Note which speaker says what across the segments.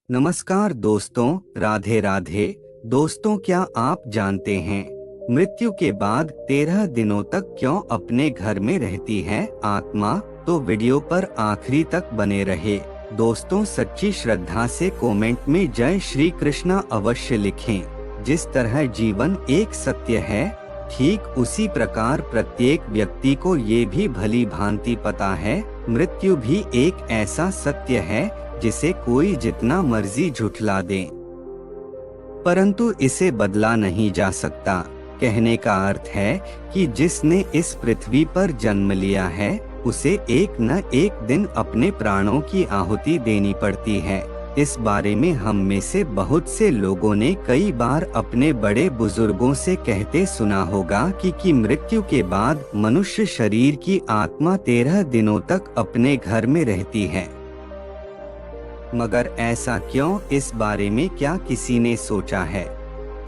Speaker 1: नमस्कार दोस्तों, राधे राधे। दोस्तों, क्या आप जानते हैं मृत्यु के बाद 13 दिनों तक क्यों अपने घर में रहती है आत्मा? तो वीडियो पर आखिरी तक बने रहे। दोस्तों, सच्ची श्रद्धा से कमेंट में जय श्री कृष्णा अवश्य लिखें। जिस तरह जीवन एक सत्य है, ठीक उसी प्रकार प्रत्येक व्यक्ति को ये भी भली भांति पता है मृत्यु भी एक ऐसा सत्य है जिसे कोई जितना मर्जी झुठला दे, परंतु इसे बदला नहीं जा सकता। कहने का अर्थ है कि जिसने इस पृथ्वी पर जन्म लिया है उसे एक न एक दिन अपने प्राणों की आहुति देनी पड़ती है। इस बारे में हम में से बहुत से लोगों ने कई बार अपने बड़े बुजुर्गों से कहते सुना होगा कि मृत्यु के बाद मनुष्य शरीर की आत्मा 13 दिनों तक अपने घर में रहती है। मगर ऐसा क्यों, इस बारे में क्या किसी ने सोचा है?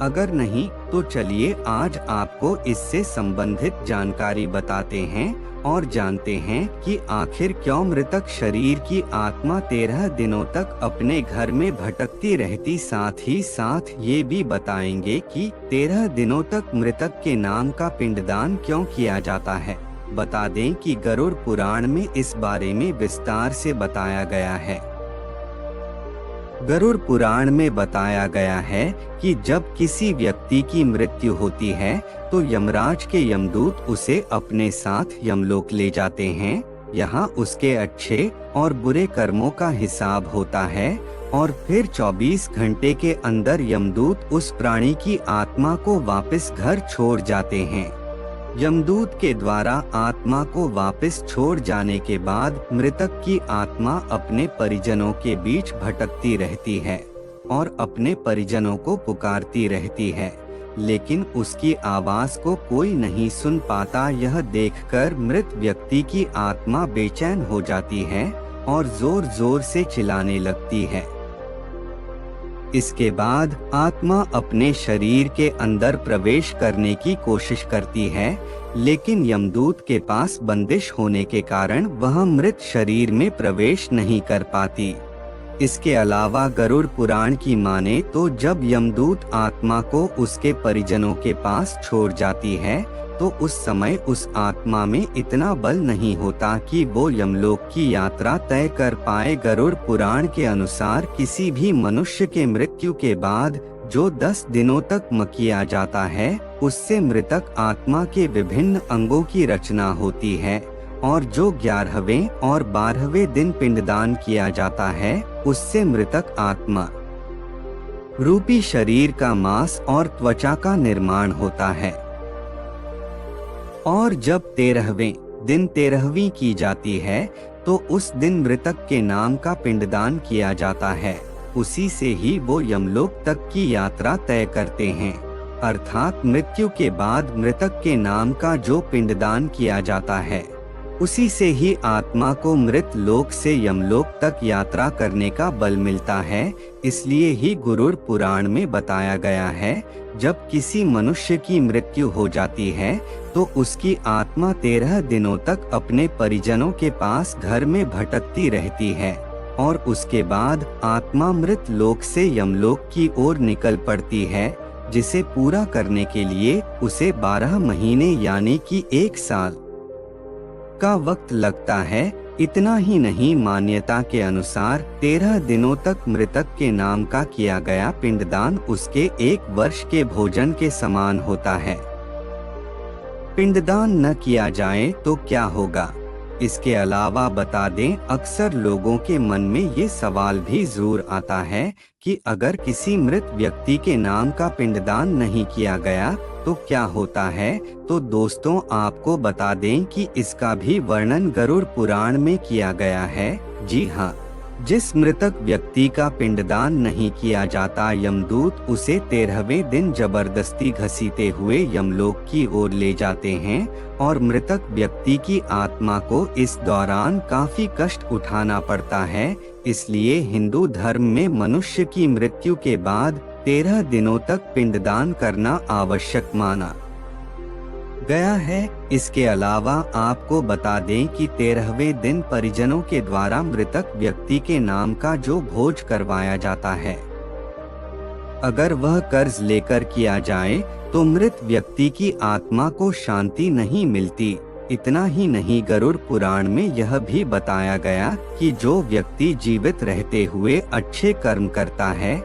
Speaker 1: अगर नहीं तो चलिए आज आपको इससे संबंधित जानकारी बताते हैं और जानते हैं कि आखिर क्यों मृतक शरीर की आत्मा 13 दिनों तक अपने घर में भटकती रहती। साथ ही साथ ये भी बताएंगे कि 13 दिनों तक मृतक के नाम का पिंडदान क्यों किया जाता है। बता दें कि गरुड़ पुराण में इस बारे में विस्तार से बताया गया है। गरुड़ पुराण में बताया गया है कि जब किसी व्यक्ति की मृत्यु होती है तो यमराज के यमदूत उसे अपने साथ यमलोक ले जाते हैं। यहाँ उसके अच्छे और बुरे कर्मों का हिसाब होता है और फिर 24 घंटे के अंदर यमदूत उस प्राणी की आत्मा को वापस घर छोड़ जाते हैं। यमदूत के द्वारा आत्मा को वापस छोड़ जाने के बाद मृतक की आत्मा अपने परिजनों के बीच भटकती रहती है और अपने परिजनों को पुकारती रहती है, लेकिन उसकी आवाज को कोई नहीं सुन पाता। यह देखकर मृत व्यक्ति की आत्मा बेचैन हो जाती है और जोर जोर से चिल्लाने लगती है। इसके बाद आत्मा अपने शरीर के अंदर प्रवेश करने की कोशिश करती है, लेकिन यमदूत के पास बंदिश होने के कारण वह मृत शरीर में प्रवेश नहीं कर पाती। इसके अलावा गरुड़ पुराण की माने तो जब यमदूत आत्मा को उसके परिजनों के पास छोड़ जाती है तो उस समय उस आत्मा में इतना बल नहीं होता कि वो यमलोक की यात्रा तय कर पाए। गरुड़ पुराण के अनुसार किसी भी मनुष्य के मृत्यु के बाद जो 10 दिनों तक किया जाता है उससे मृतक आत्मा के विभिन्न अंगों की रचना होती है, और जो 11वें और 12वें दिन पिंडदान किया जाता है उससे मृतक आत्मा रूपी शरीर का मांस और त्वचा का निर्माण होता है। और जब 13वें दिन 13वीं की जाती है तो उस दिन मृतक के नाम का पिंडदान किया जाता है। उसी से ही वो यमलोक तक की यात्रा तय करते हैं। अर्थात मृत्यु के बाद मृतक के नाम का जो पिंडदान किया जाता है उसी से ही आत्मा को मृत लोक से यमलोक तक यात्रा करने का बल मिलता है। इसलिए ही गरुड़ पुराण में बताया गया है जब किसी मनुष्य की मृत्यु हो जाती है तो उसकी आत्मा 13 दिनों तक अपने परिजनों के पास घर में भटकती रहती है और उसके बाद आत्मा मृत लोक से यमलोक की ओर निकल पड़ती है, जिसे पूरा करने के लिए उसे 12 महीने यानी कि 1 साल का वक्त लगता है। इतना ही नहीं, मान्यता के अनुसार 13 दिनों तक मृतक के नाम का किया गया पिंडदान उसके 1 वर्ष के भोजन के समान होता है। पिंडदान न किया जाए तो क्या होगा? इसके अलावा बता दें, अक्सर लोगों के मन में ये सवाल भी जरूर आता है कि अगर किसी मृत व्यक्ति के नाम का पिंडदान नहीं किया गया तो क्या होता है? तो दोस्तों, आपको बता दें कि इसका भी वर्णन गरुड़ पुराण में किया गया है। जी हाँ, जिस मृतक व्यक्ति का पिंडदान नहीं किया जाता, यमदूत उसे 13वें दिन जबरदस्ती घसीटे हुए यमलोक की ओर ले जाते हैं और मृतक व्यक्ति की आत्मा को इस दौरान काफी कष्ट उठाना पड़ता है। इसलिए हिंदू धर्म में मनुष्य की मृत्यु के बाद 13 दिनों तक पिंडदान करना आवश्यक माना गया है। इसके अलावा आपको बता दें कि 13वें दिन परिजनों के द्वारा मृतक व्यक्ति के नाम का जो भोज करवाया जाता है, अगर वह कर्ज लेकर किया जाए तो मृत व्यक्ति की आत्मा को शांति नहीं मिलती। इतना ही नहीं, गरुड़ पुराण में यह भी बताया गया कि जो व्यक्ति जीवित रहते हुए अच्छे कर्म करता है,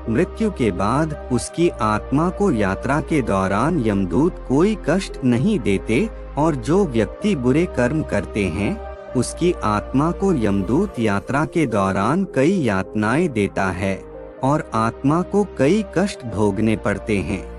Speaker 1: मृत्यु के बाद उसकी आत्मा को यात्रा के दौरान यमदूत कोई कष्ट नहीं देते, और जो व्यक्ति बुरे कर्म करते हैं उसकी आत्मा को यमदूत यात्रा के दौरान कई यातनाएं देता है और आत्मा को कई कष्ट भोगने पड़ते हैं।